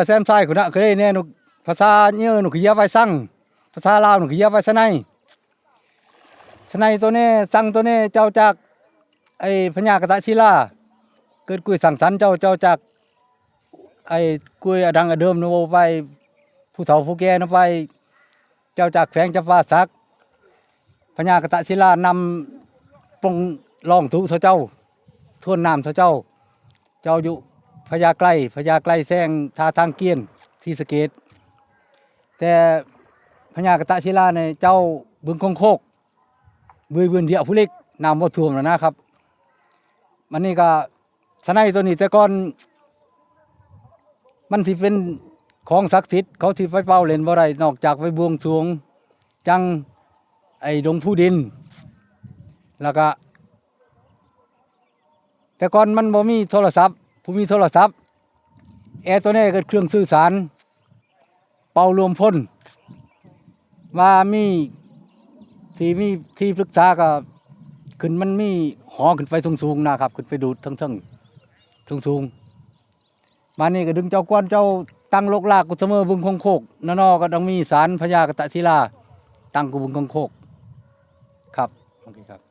แซมซ้ายคุณน่ะเคยแน่นุภาษาเยอะนุขยาไว้สั่งภาษาลาวนุขยาไว้สนัยสนัยตัวนี้สั่งตัวนี้เจ้าจากไอ้พญากตะศิลาเกิดกุยสังสรรค์เจ้าจากไอ้กุยอดังอเดิมนไปผู้เฒ่าผู้แก่นไปเจ้าจากแฝงจำปาสักพญากตะศิลานำปงล่องทุเจ้าทวนน้ำเจ้าอยู่พญาไกลแซงทาทางเกียนที่สะเกตแต่พญากตะศิลาในเจ้าบึงคงโคกบืนเดียวผู้เล็กน้ำบ่ท่วมแล้วนะครับมันนี่ก็สนัยตัวนี้แต่ก่อนมันสิเป็นของศักดิ์สิทธิ์เขาสิไปเป่าเล่นบ่ได้นอกจากไปบวงสรวงจังไอ้ดงผู้ดินแล้วก็แต่ก่อนมันบ่มีโทรศัพท์ผู้มีโทรศัพท์ตัวนี้ก็เครื่องสื่อสารเป่ารวมพลว่ามีที่ปรึกษาก็ขึ้นมันมีหอขึ้นไปสูงๆนะครับขึ้นไปดูดทั้งสูงมานี่ก็ดึงเจ้ากวนเจ้าตั้งโลกลากกุเสมอบึงคงโคกนอก็ต้องมีศาลพญากตะศิลาตั้งกุบึงคงโคกครับโอเคครับ